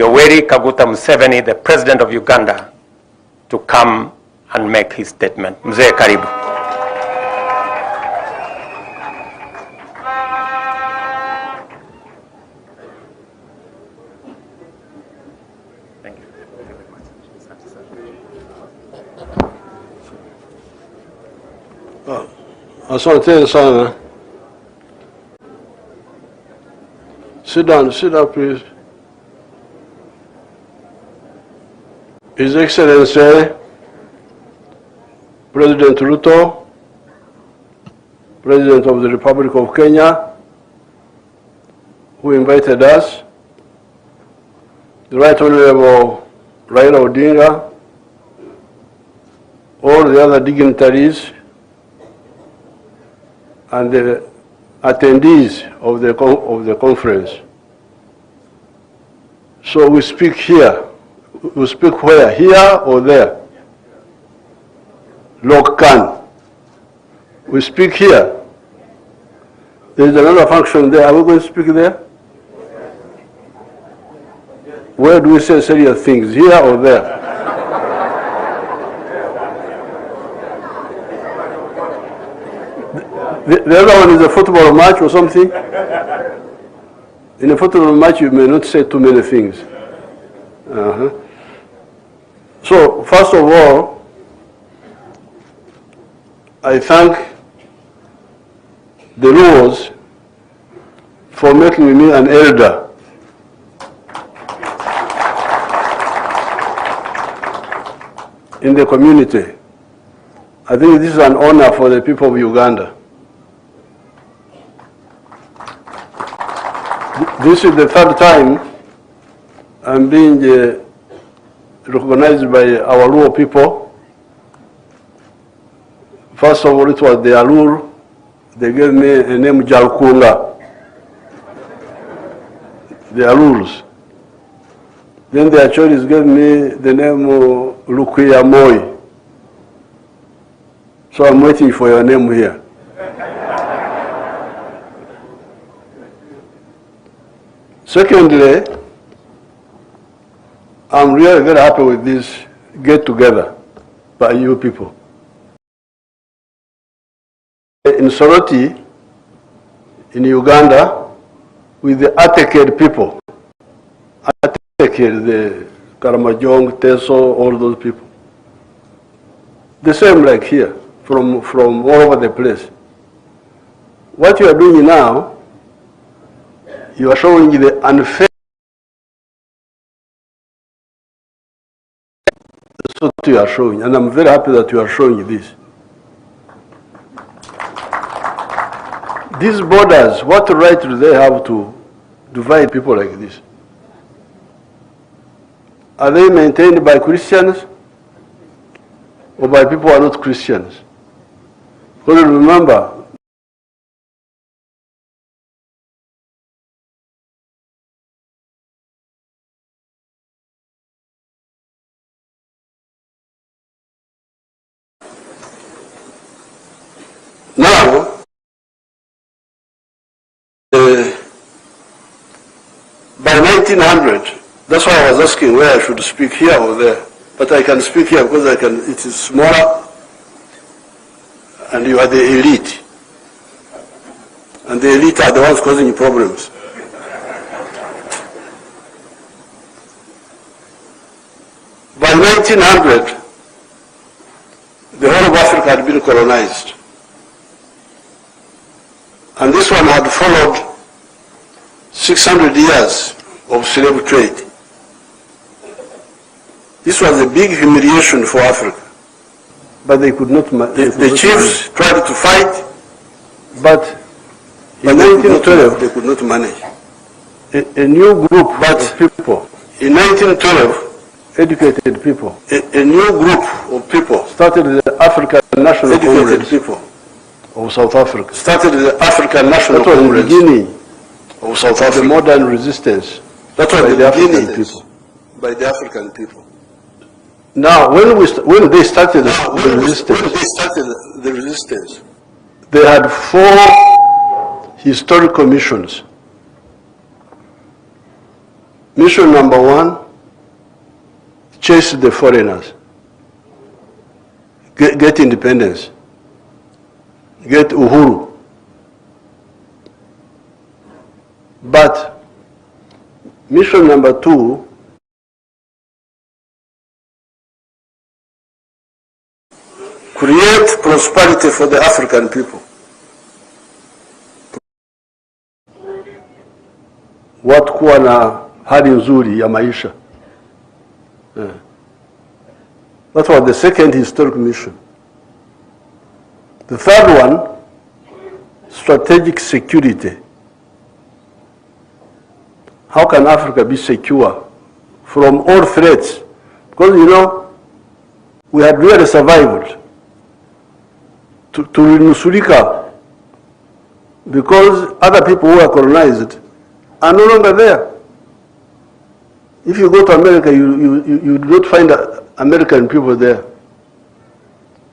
Yoweri Museveni, the President of Uganda, to come and make his statement. Mzee, karibu. Thank you. Asante sana. Sit down, please. His Excellency, President Ruto, President of the Republic of Kenya, who invited us, the Right Honorable Raila Odinga, all the other dignitaries, and the attendees of the conference. So we speak here. We speak where? Here or there? Lokkan. We speak here. There is another function there. Are we going to speak there? Where do we say serious things? Here or there? The other one is a football match or something. In a football match, you may not say too many things. So, first of all, I thank the Luos for making me an elder. In the community. I think this is an honor for the people of Uganda. This is the third time I'm being recognized by our Luo people. First of all, it was the Alur. They gave me a name Jalkunga. The Alurs. Then the Achoris gave me the name Lukuya Moi. So I'm waiting for your name here. Secondly, I'm really very happy with this get-together by you people. In Soroti, in Uganda, with the Ateked people, Ateked, the Karamajong, Teso, all those people. The same like here, from all over the place. What you are doing now, you are showing the unfair. That's what you are showing, and I'm very happy that you are showing this. These borders, what right do they have to divide people like this? Are they maintained by Christians or by people who are not Christians? Because remember, now, by 1900, that's why I was asking where I should speak here or there. But I can speak here because it is smaller and you are the elite. And the elite are the ones causing problems. By 1900, the whole of Africa had been colonized. And this one had followed 600 years of slave trade. This was a big humiliation for Africa. But they could not. The chiefs tried to fight, but in 1912 they could not manage. A new group of people. In 1912, educated people. A new group of people started the African National Congress. People of South Africa. Started the African National Congress. That was the beginning of South Africa. The modern resistance. That was the African people. By the African people. Now, when they started the resistance, they had 4 historic commissions. Mission number one, chase the foreigners. Get independence. Get uhuru. But mission number two, create prosperity for the African people. Watu kuwa na hali nzuri ya maisha. That was the second historic mission. The third one, strategic security. How can Africa be secure from all threats? Because, you know, we had really survived to nusurika because other people who are colonized are no longer there. If you go to America, you do not find American people there.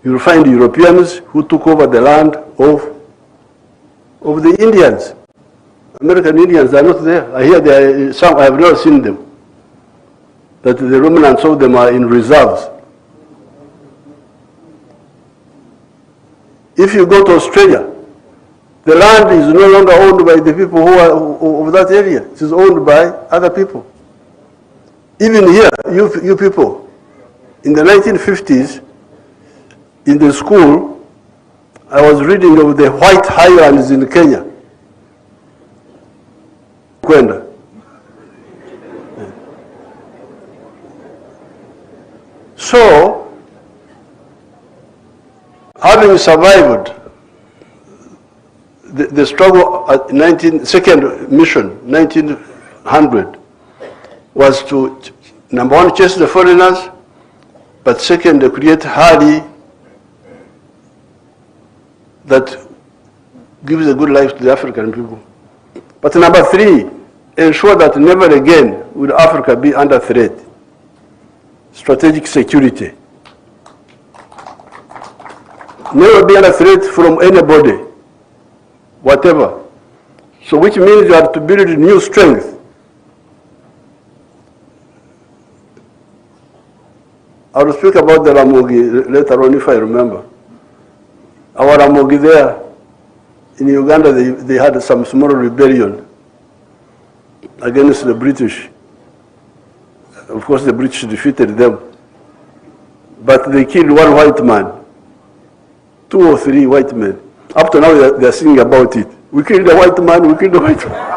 You will find Europeans who took over the land of the Indians. American Indians are not there. I hear there are some, I have not seen them. That the remnants of them are in reserves. If you go to Australia, the land is no longer owned by the people who are of that area. It is owned by other people. Even here, you people, in the 1950s, in the school, I was reading of the white highlands in Kenya. Kwenda. So, having survived the struggle at second mission, 1900, was to, number one, chase the foreigners, but second, to create hardy that gives a good life to the African people. But number three, ensure that never again will Africa be under threat. Strategic security. Never be under threat from anybody, whatever. So which means you have to build new strength. I will speak about the Ramogi later on if I remember. Our Ramogi there, in Uganda, they had some small rebellion against the British. Of course, the British defeated them. But they killed one white man, 2 or 3 white men. Up to now, they're singing about it. We killed the white man, we killed the white man.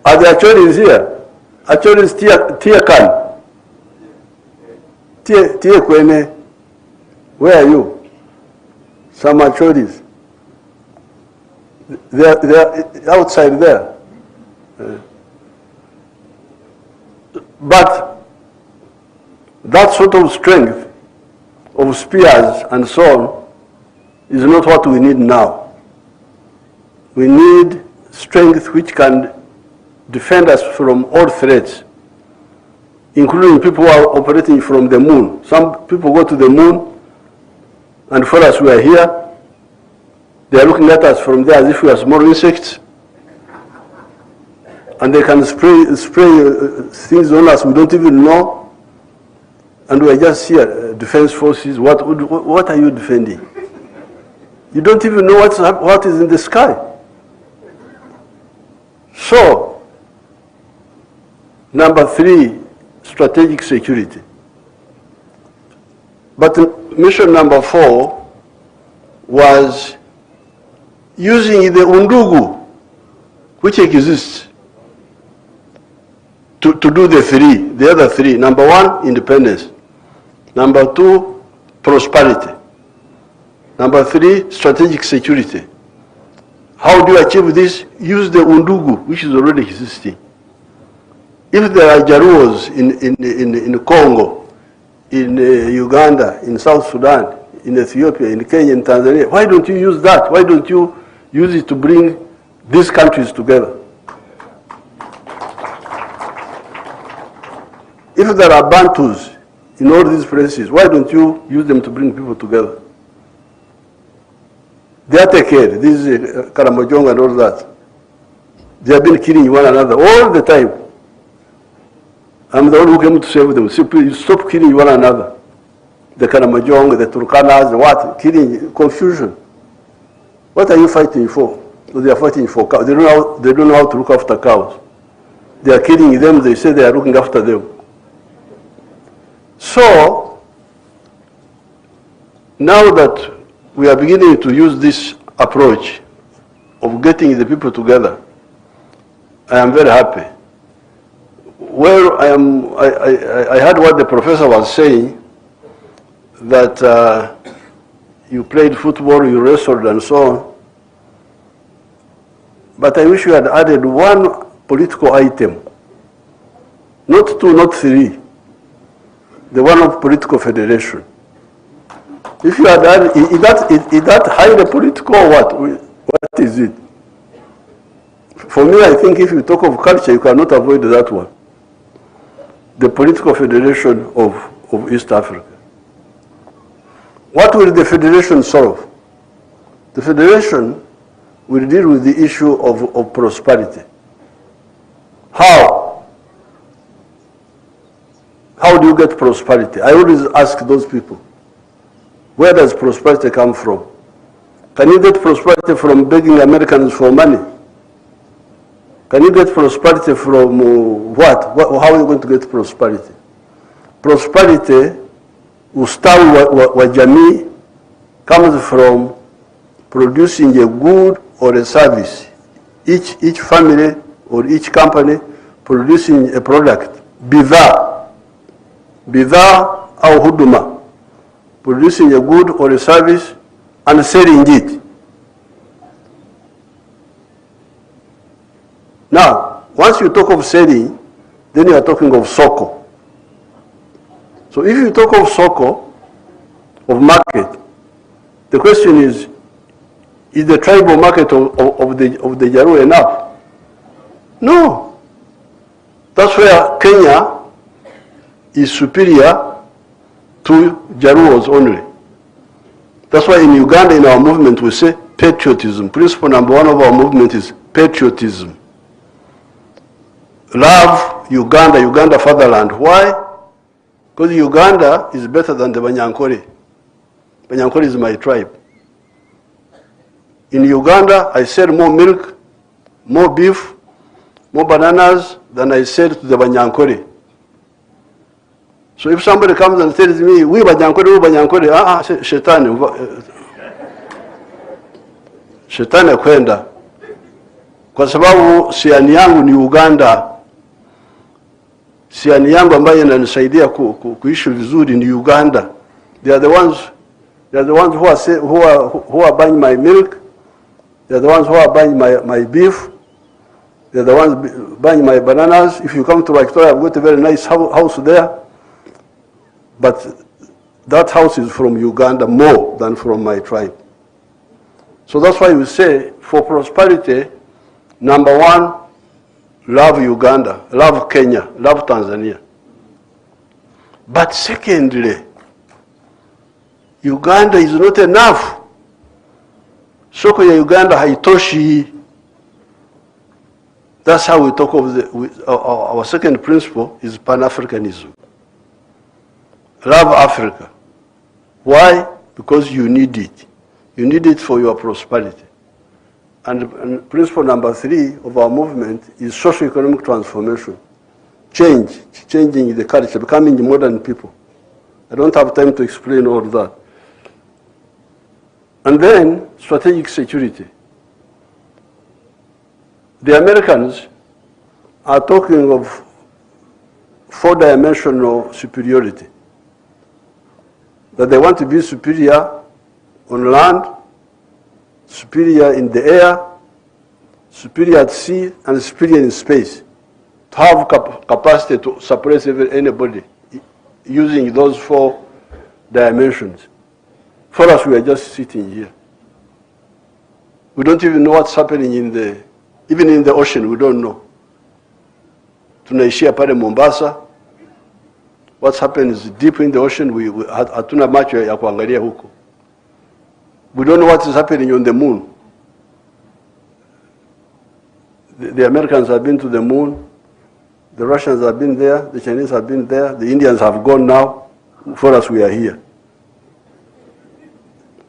Are the Achoris here? Achoris Tiakan. Kwene. Where are you? Some Achoris. They're outside there. But that sort of strength of spears and so on is not what we need now. We need strength which can defend us from all threats, including people who are operating from the moon. Some people go to the moon, and for us we are here. They are looking at us from there as if we are small insects. And they can spray things on us we don't even know. And we are just here, defense forces. What are you defending? You don't even know what is in the sky. So, number 3, strategic security. But mission number 4 was using the undugu, which exists, to do the other three. Number 1, independence. Number 2, prosperity. Number 3, strategic security. How do you achieve this? Use the undugu, which is already existing. If there are Jaruos in Congo, in Uganda, in South Sudan, in Ethiopia, in Kenya, in Tanzania, why don't you use that? Why don't you use it to bring these countries together? If there are Bantus in all these places, why don't you use them to bring people together? They are take care. This is Karamojong and all that. They have been killing one another all the time. I'm the one who came to save them. Stop killing one another. The Karamojong, the Turkanas, the what? Killing, confusion. What are you fighting for? They are fighting for cows. They don't know how to look after cows. They are killing them. They say they are looking after them. So, now that we are beginning to use this approach of getting the people together, I am very happy. Well, I heard what the professor was saying, that you played football, you wrestled and so on. But I wish you had added one political item. Not two, not three. The one of political federation. If you had added, is that highly political or what? What is it? For me, I think if you talk of culture, you cannot avoid that one. The political federation of East Africa. What will the federation solve? The federation will deal with the issue of prosperity. How? How do you get prosperity? I always ask those people, where does prosperity come from? Can you get prosperity from begging Americans for money? Can you get prosperity from what? How are you going to get prosperity? Prosperity, ustawi wa jamii, comes from producing a good or a service. Each family or each company producing a product. Bidhaa au huduma. Producing a good or a service and selling it. Now, once you talk of selling, then you are talking of soko. So if you talk of soko, of market, the question is the tribal market of the Jaru enough? No. That's where Kenya is superior to Jaruos only. That's why in Uganda, in our movement, we say patriotism. Principle number one of our movement is patriotism. Love Uganda, Uganda fatherland. Why? Because Uganda is better than the Banyankore. Banyankore is my tribe. In Uganda, I sell more milk, more beef, more bananas than I sell to the Banyankore. So if somebody comes and tells me, we Banyankore, shetani. Shetani kwenda. Kwa sababu siani yangu ni Uganda. Siani yangu ambayo inanisaidia kuishi vizuri ni Uganda. They are the ones who are buying my milk. They are the ones who are buying my beef. They are the ones buying my bananas. If you come to Victoria, I've got a very nice house there. But that house is from Uganda more than from my tribe. So that's why we say, for prosperity, number one, love Uganda, love Kenya, love Tanzania. But secondly, Uganda is not enough. Soko ya Uganda haitoshi. That's how we talk of our second principle is Pan-Africanism. Love Africa. Why? Because you need it. You need it for your prosperity. And principle number three of our movement is socio-economic transformation. Changing the culture, becoming modern people. I don't have time to explain all that. And then strategic security. The Americans are talking of four-dimensional superiority. That they want to be superior on land, superior in the air, superior at sea, and superior in space. To have capacity to suppress anybody using those four dimensions. For us, we are just sitting here. We don't even know what's happening even in the ocean, we don't know. Tunaishia pale Mombasa. What's happening is deep in the ocean, hatuna macho ya kuangalia huko. We don't know what is happening on the moon. The Americans have been to the moon. The Russians have been there. The Chinese have been there. The Indians have gone now. For us, we are here.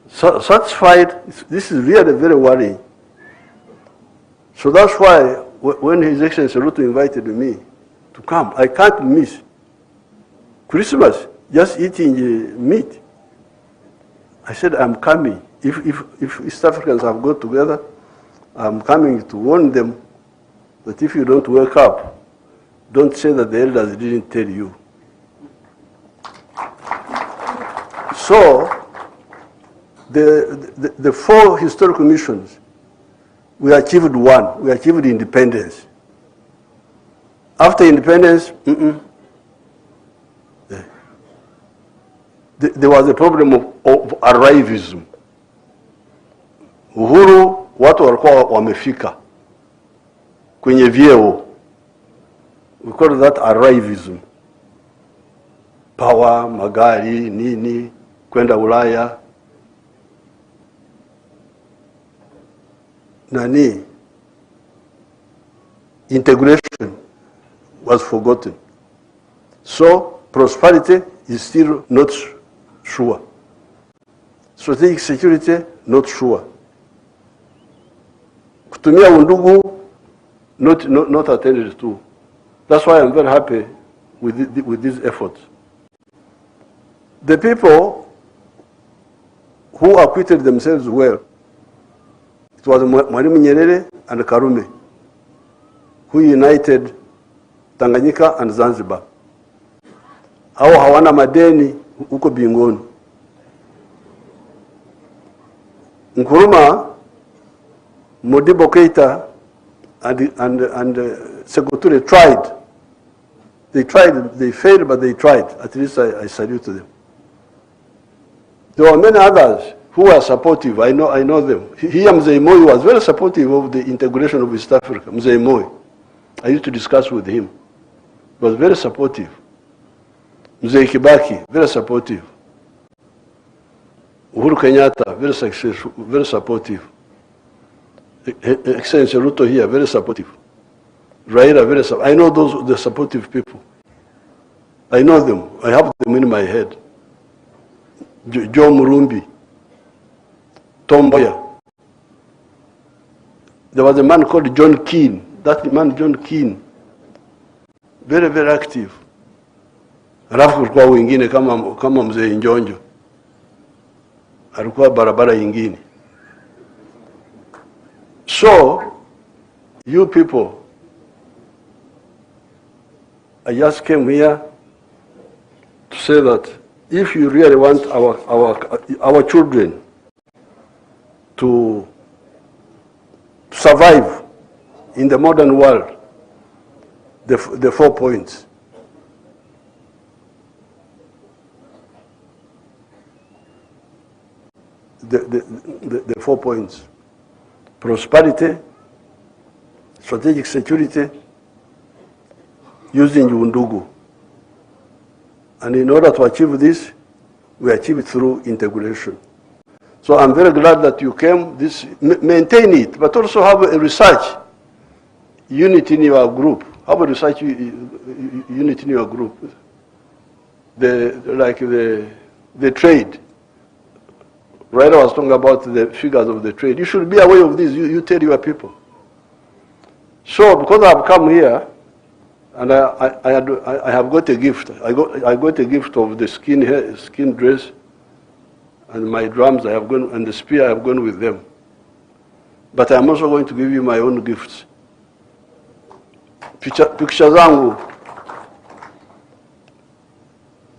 So, such fight, this is really very worrying. So that's why when His Excellency Ruto invited me to come, I can't miss Christmas, just eating meat. I said, I'm coming. If East Africans have got together, I'm coming to warn them that if you don't wake up, don't say that the elders didn't tell you. So, the four historical missions, we achieved one. We achieved independence. After independence, there was a problem of arrivism. Uhuru, watu walikuwa wamefika kwenye vyeo. We call that arrivism. Power, magari, nini, kwenda Ulaya. Nani, integration was forgotten. So prosperity is still not sure. Strategic security, not sure. Kutumia undugu, not attended to. That's why I'm very happy with these efforts. The people who acquitted themselves well, it was Mwalimu Nyerere and Karume who united Tanganyika and Zanzibar. Hao hawana madeni huko bingoni. Nkuruma, Modibo Keita and Sekou tried. They tried, they failed, but they tried. At least I salute them. There were many others who were supportive. I know them. Here, Mzee Moi was very supportive of the integration of East Africa. Mzee Moi. I used to discuss with him. He was very supportive. Mzee Kibaki, very supportive. Uhuru Kenyatta, very successful, very supportive. Excellency Ruto here, very supportive. Raila, very supportive. I know the supportive people. I know them. I have them in my head. Joe Murumbi, Tom Boya. There was a man called John Keane. That man, John Keane, very, very active. Alafu kulikuwa wengine kama mzee Njonjo. Alikuwa barabara nyingine. So, you people, I just came here to say that if you really want our children to survive in the modern world, the 4 points. The 4 points. Prosperity, strategic security, using undugu. And in order to achieve this, we achieve it through integration. So I'm very glad that you came. Maintain it, but also have a research unit in your group. Have a research unit in your group. The trade. Raila was talking about the figures of the trade. You should be aware of this. You tell your people. So because I've come here, and I have got a gift. I got a gift of the skin dress, and my drums I have gone, and the spear I have gone with them. But I'm also going to give you my own gifts. Picture zangu.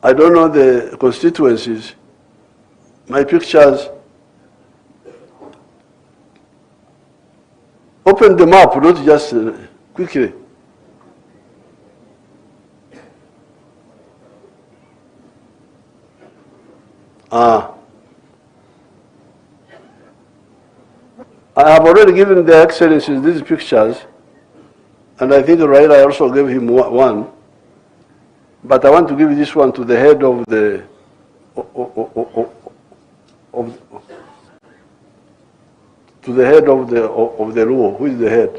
I don't know the constituencies. My pictures. Open them up, not just quickly. I have already given the Excellencies these pictures, and I think Raila also gave him one. But I want to give this one to the head of the to the head of the Luo. Who is the head?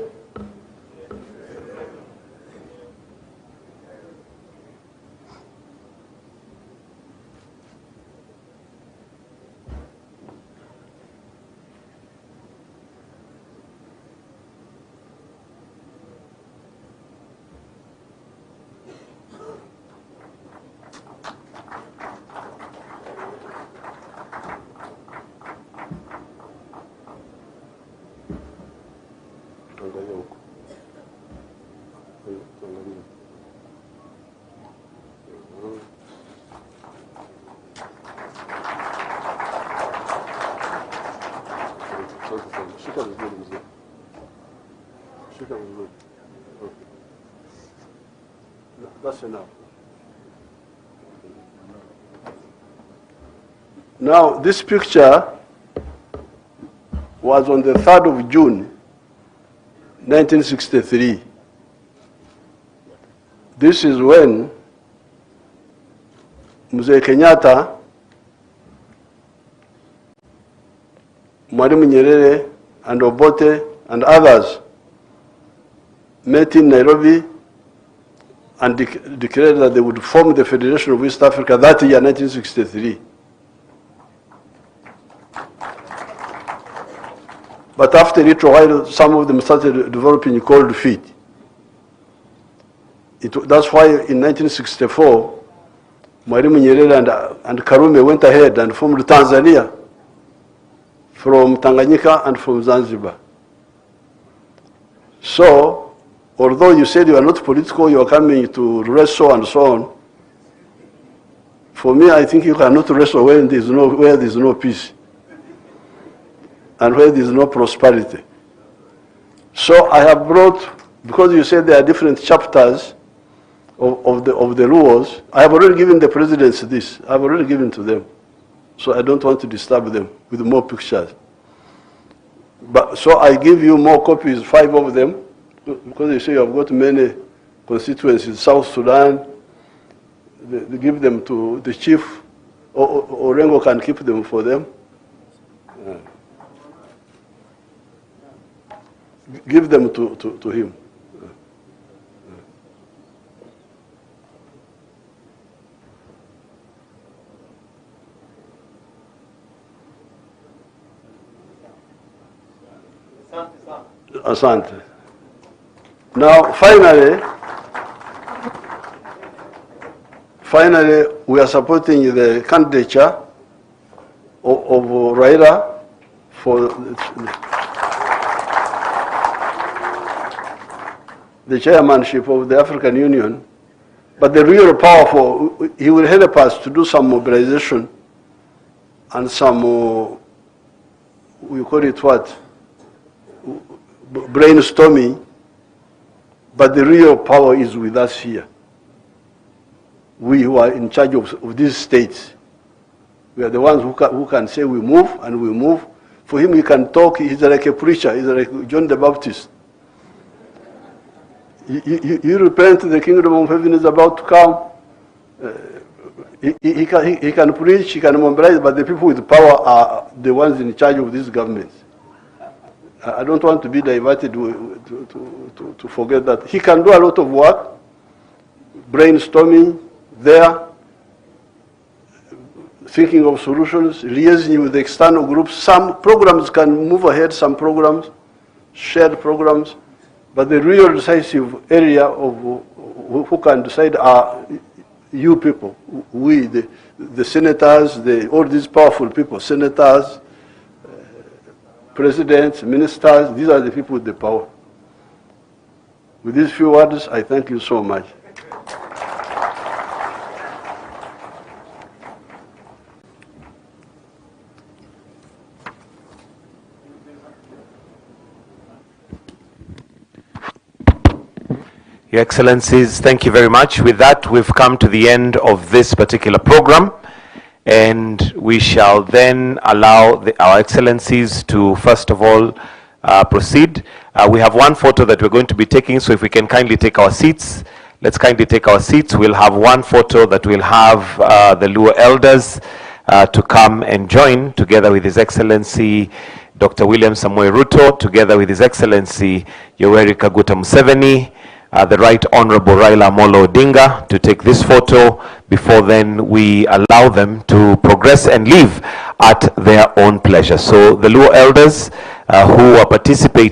That's enough. Now, this picture was on the 3rd of June, 1963. This is when Museveni Kenyatta, Mwalimu Nyerere, and Obote, and others met in Nairobi and declared that they would form the Federation of East Africa that year, 1963. But after a little while, some of them started developing cold feet. That's why in 1964, Mwalimu Nyerere and Karume went ahead and formed Tanzania from Tanganyika and from Zanzibar. So, although you said you are not political, you are coming to wrestle and so on, for me, I think you cannot wrestle where there is no peace and where there is no prosperity. So I have brought, because you said there are different chapters of the Luos, I have already given the presidents this. I have already given to them. So I don't want to disturb them with more pictures. But so I give you more copies, 5 of them, because you say you have got many constituencies, South Sudan. They give them to the chief, or Orengo can keep them for them. Give them to him. Asante. Now, finally, we are supporting the candidature of Raila for the chairmanship of the African Union. But the real power he will help us to do some mobilization and some, we call it what? Brainstorming, but the real power is with us here. We who are in charge of these states. We are the ones who can say we move, and we move. For him, he can talk. He's like a preacher. He's like John the Baptist. You repent, the kingdom of heaven is about to come. He can preach, he can mobilize, but the people with power are the ones in charge of these governments. I don't want to be diverted to forget that. He can do a lot of work, brainstorming there, thinking of solutions, liaising with the external groups. Some programs can move ahead, some programs, shared programs, but the real decisive area of who can decide are you people, we, the senators, all these powerful people, senators, presidents, ministers, these are the people with the power. With these few words, I thank you so much. Your Excellencies, thank you very much. With that, we've come to the end of this particular program, and we shall then allow our Excellencies to, first of all, proceed. We have one photo that we're going to be taking, so if we can kindly take our seats. Let's kindly take our seats. We'll have one photo that will have the Luo elders to come and join together with His Excellency Dr. William Samoei Ruto, together with His Excellency Yoweri Museveni, the Right Honorable Raila Odinga, to take this photo before then we allow them to progress and leave at their own pleasure. So the Luo elders who are participating